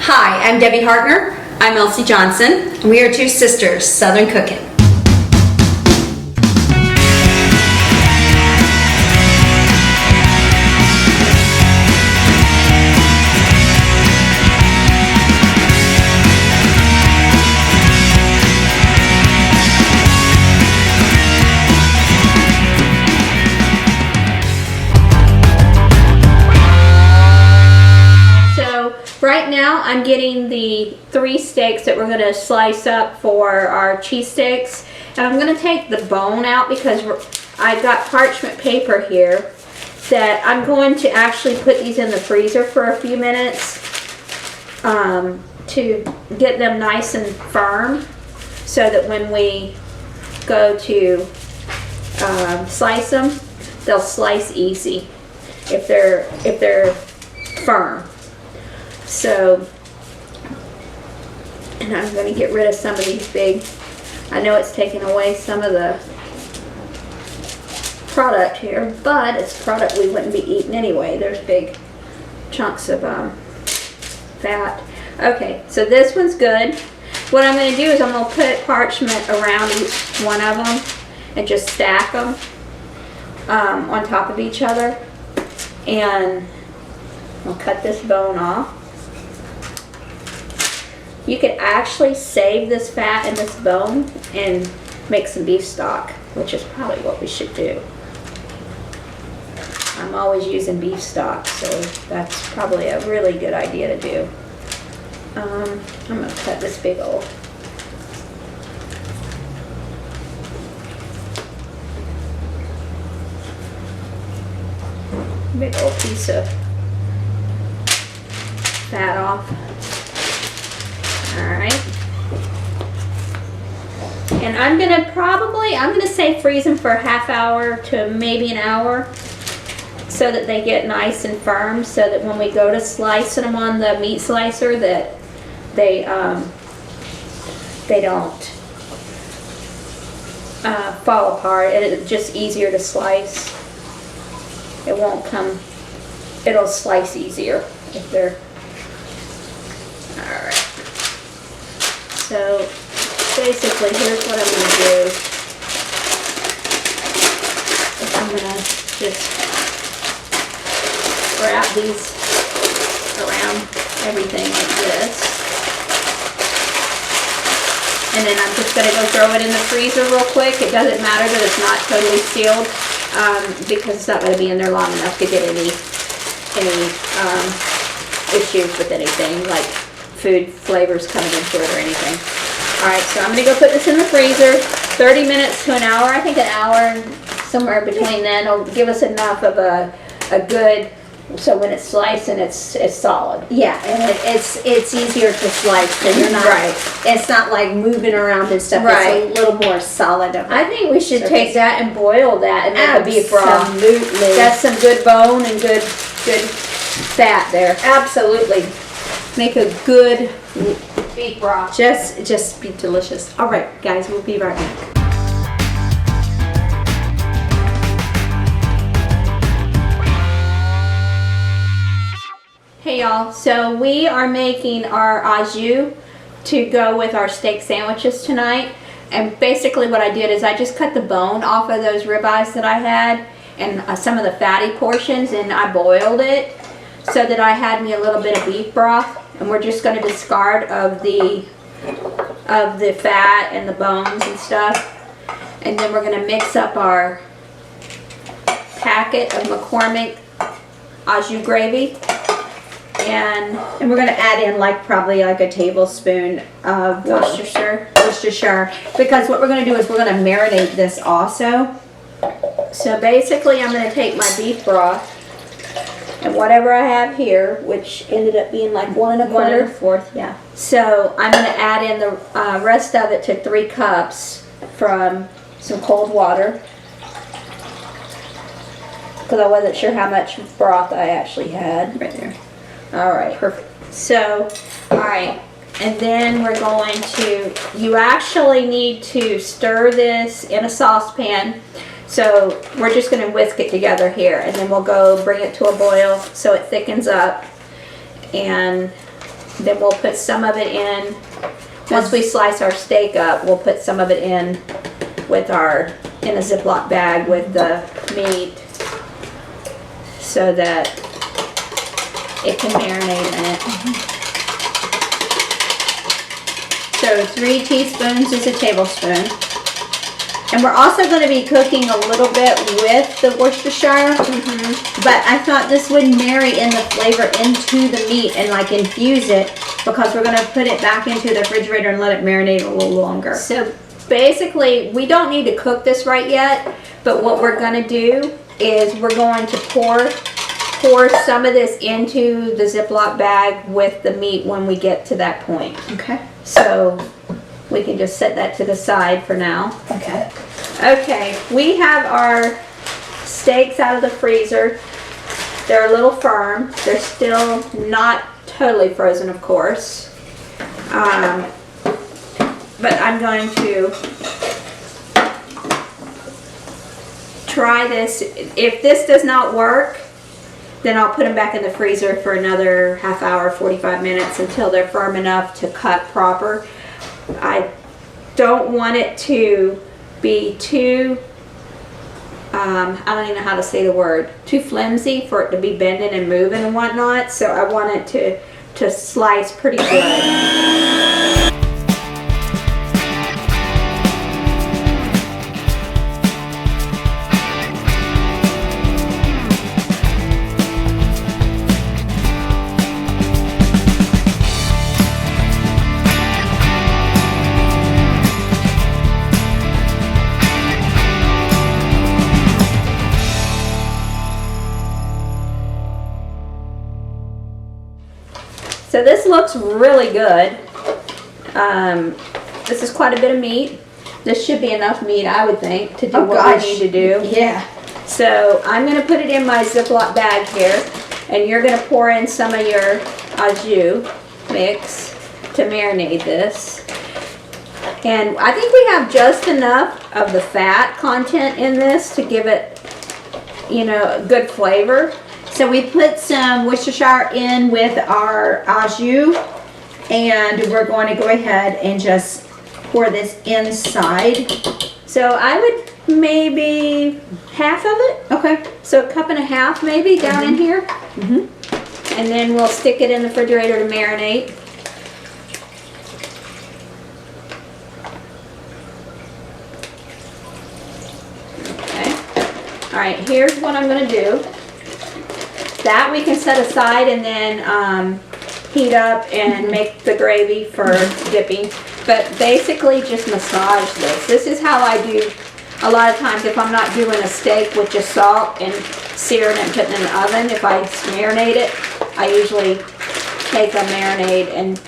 Hi, I'm Debbie Hartner. I'm Elsie Johnson. And we are two sisters, Southern Cooking. Right now I'm getting the 3 steaks that we're going to slice up for our cheesesteaks, and I'm going to take the bone out because I've got parchment paper here that I'm going to actually put these in the freezer for a few minutes to get them nice and firm, so that when we go to slice them, they'll slice easy if they're firm. So, and I'm going to get rid of some of these big, I know it's taking away some of the product here, but it's product we wouldn't be eating anyway. There's big chunks of fat. Okay, so this one's good. What I'm going to do is I'm going to put parchment around each one of them and just stack them on top of each other. And I'll cut this bone off. You could actually save this fat and this bone and make some beef stock, which is probably what we should do. I'm always using beef stock, so that's probably a really good idea to do. I'm going to cut this big old piece of fat off. Alright. And I'm gonna say freeze them for a half hour to maybe an hour so that they get nice and firm, so that when we go to slicing them on the meat slicer that they don't fall apart, and it's just easier to slice. It won't come, it'll slice easier if they're, alright. So basically here's what I'm going to do. I'm going to just wrap these around everything like this. And then I'm just going to go throw it in the freezer real quick. It doesn't matter that it's not totally sealed because it's not going to be in there long enough to get any issues with anything like food flavors coming into it or anything. Alright, so I'm going to go put this in the freezer. 30 minutes to an hour. I think an hour, somewhere between then, will give us enough of a good, so when it's sliced and it's solid. Yeah, and it's easier to slice, so you're not, right. It's not like moving around and stuff. Right. It's a little more solid. I think we should take that and boil that and make a beef broth. Absolutely. That's some good bone and good fat there. Absolutely. Make a good beef broth. Just be delicious. All right, guys, we'll be right back. Hey y'all, so we are making our au jus to go with our steak sandwiches tonight. And basically what I did is I just cut the bone off of those ribeyes that I had and some of the fatty portions, and I boiled it so that I had me a little bit of beef broth. And we're just going to discard of the fat and the bones and stuff. And then we're going to mix up our packet of McCormick au jus gravy. And we're going to add in probably a tablespoon of Worcestershire, because what we're going to do is we're going to marinate this also. So basically I'm going to take my beef broth and whatever I have here, which ended up being like 1 1/4. Yeah. So I'm going to add in the rest of it to 3 cups from some cold water, because I wasn't sure how much broth I actually had. Right there. Alright, perfect. So, alright, and then we're going to, you actually need to stir this in a saucepan. So we're just going to whisk it together here, and then we'll go bring it to a boil so it thickens up. And then we'll put some of it in. Once we slice our steak up, we'll put some of it in with in a Ziploc bag with the meat so that it can marinate in it. So 3 teaspoons is a tablespoon. And we're also going to be cooking a little bit with the Worcestershire, but I thought this would marry in the flavor into the meat and like infuse it, because we're going to put it back into the refrigerator and let it marinate a little longer. So basically, we don't need to cook this right yet, but what we're going to do is we're going to pour some of this into the Ziploc bag with the meat when we get to that point. Okay. So we can just set that to the side for now. Okay. Okay, we have our steaks out of the freezer. They're a little firm. They're still not totally frozen, of course. But I'm going to try this. If this does not work, then I'll put them back in the freezer for another half hour, 45 minutes until they're firm enough to cut proper. I don't want it to be too, I don't even know how to say the word, too flimsy for it to be bending and moving and whatnot. So I want it to slice pretty good. So this looks really good. This is quite a bit of meat. This should be enough meat, I would think, to do what we need to do. Yeah. So I'm going to put it in my Ziploc bag here, and you're going to pour in some of your au jus mix to marinate this. And I think we have just enough of the fat content in this to give it, you know, good flavor. So we put some Worcestershire in with our au jus, and we're going to go ahead and just pour this inside. So I would maybe half of it. Okay. So a cup and a half maybe down in here. And then we'll stick it in the refrigerator to marinate. Okay. All right, here's what I'm going to do. That we can set aside and then heat up and make the gravy for dipping. But basically just massage this. This is how I do a lot of times if I'm not doing a steak with just salt and searing it and putting it in the oven. If I marinate it, I usually take a marinade and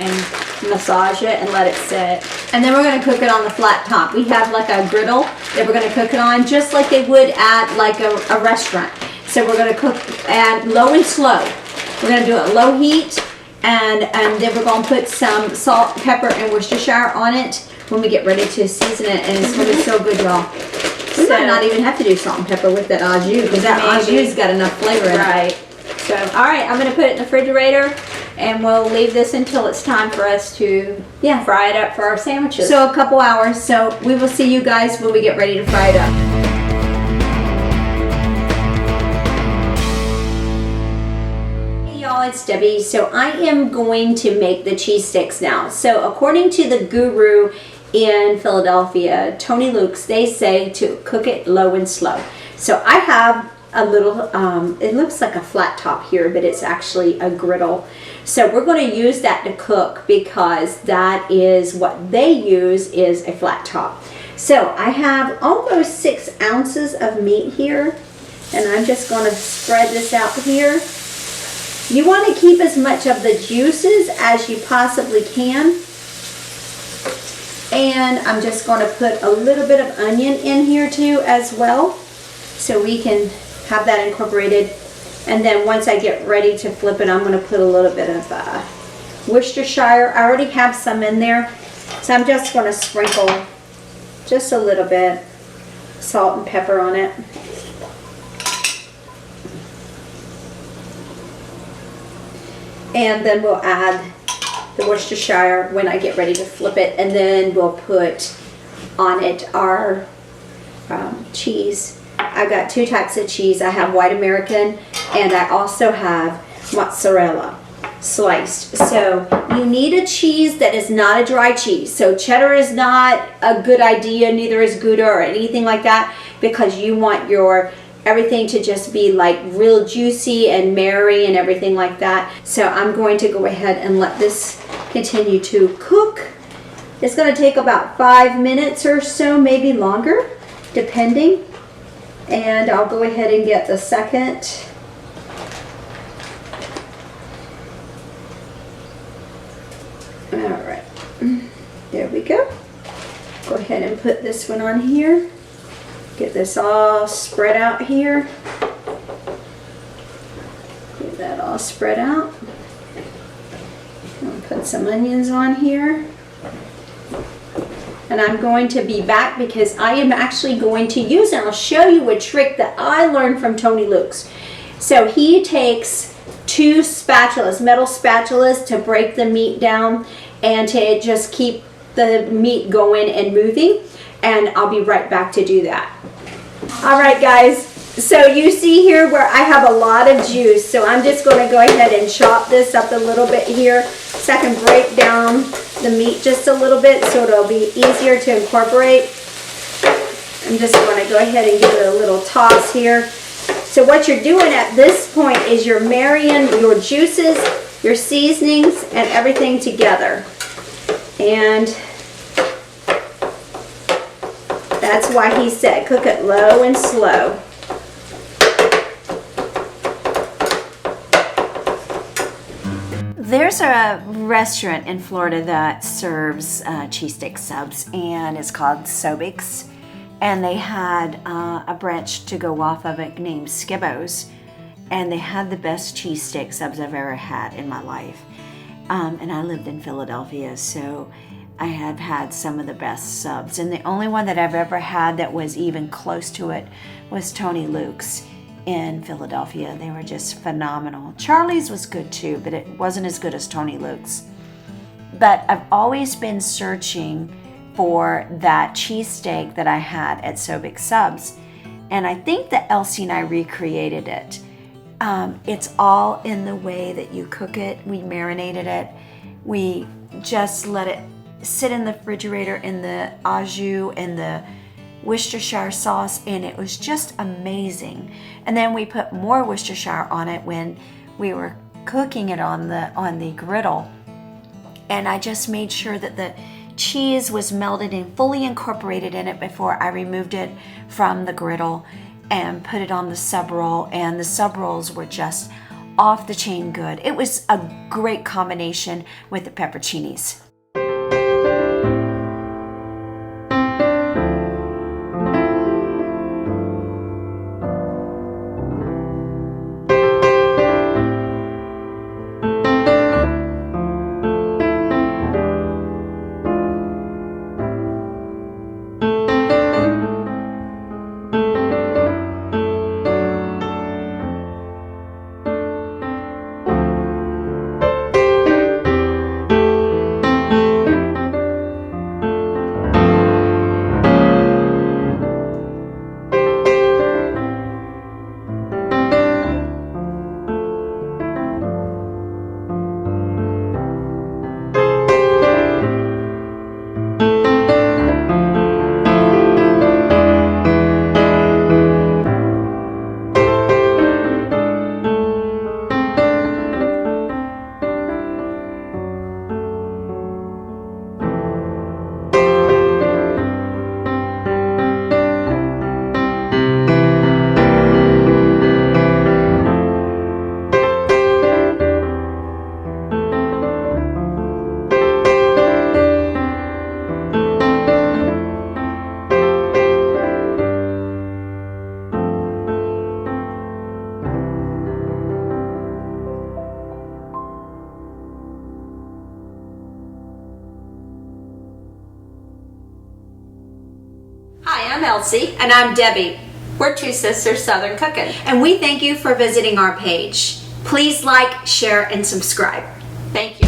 massage it and let it sit. And then we're going to cook it on the flat top. We have like a griddle that we're going to cook it on, just like they would at like a restaurant. So we're going to cook at low and slow. We're going to do it low heat, and then we're going to put some salt, pepper, and Worcestershire on it when we get ready to season it, and it's going to be so good, y'all. We might not even have to do salt and pepper with that au jus, because that au jus got enough flavor in it. Right. So, all right, I'm going to put it in the refrigerator, and we'll leave this until it's time for us to fry it up for our sandwiches. So a couple hours. So we will see you guys when we get ready to fry it up. It's Debbie. So I am going to make the cheese sticks now. So according to the guru in Philadelphia, Tony Luke's, they say to cook it low and slow. So I have a little, it looks like a flat top here, but it's actually a griddle. So we're going to use that to cook because that is what they use, is a flat top. So I have almost 6 ounces of meat here, and I'm just going to spread this out here. You want to keep as much of the juices as you possibly can. And I'm just going to put a little bit of onion in here too as well, so we can have that incorporated. And then once I get ready to flip it, I'm going to put a little bit of Worcestershire. I already have some in there, so I'm just going to sprinkle just a little bit salt and pepper on it. And then we'll add the Worcestershire when I get ready to flip it, and then we'll put on it our cheese. I've got 2 types of cheese. I have white American, and I also have mozzarella sliced. So you need a cheese that is not a dry cheese. So cheddar is not a good idea, neither is Gouda or anything like that, because you want your everything to just be like real juicy and marry and everything like that. So I'm going to go ahead and let this continue to cook. It's going to take about 5 minutes or so, maybe longer, depending. And I'll go ahead and get the second. All right, there we go. Go ahead and put this one on here. Get this all spread out here. Get that all spread out. I'll put some onions on here. And I'm going to be back because I am actually going to use, and I'll show you a trick that I learned from Tony Luke's. So he takes 2 spatulas, metal spatulas, to break the meat down and to just keep the meat going and moving. And I'll be right back to do that. All right, guys. So you see here where I have a lot of juice. So I'm just going to go ahead and chop this up a little bit here so I can break down the meat just a little bit so it'll be easier to incorporate. I'm just going to go ahead and give it a little toss here. So what you're doing at this point is you're marrying your juices, your seasonings, and everything together. And that's why he said cook it low and slow. There's a restaurant in Florida that serves cheesesteak subs, and it's called Sobik's. And they had a branch to go off of it named Skibo's, and they had the best cheesesteak subs I've ever had in my life. And I lived in Philadelphia, so I have had some of the best subs. And the only one that I've ever had that was even close to it was Tony Luke's in Philadelphia. They were just phenomenal. Charlie's was good too, but it wasn't as good as Tony Luke's. But I've always been searching for that cheesesteak that I had at Sobik Subs, and I think that Elsie and I recreated it. It's all in the way that you cook it. We marinated it. We just let it sit in the refrigerator in the au jus and the Worcestershire sauce, and it was just amazing. And then we put more Worcestershire on it when we were cooking it on the griddle. And I just made sure that the cheese was melted and fully incorporated in it before I removed it from the griddle and put it on the sub roll. And the sub rolls were just off the chain good. It was a great combination with the pepperoncinis. Hi, I'm Elsie. And I'm Debbie. We're two sisters Southern Cooking. And we thank you for visiting our page. Please like, share, and subscribe. Thank you.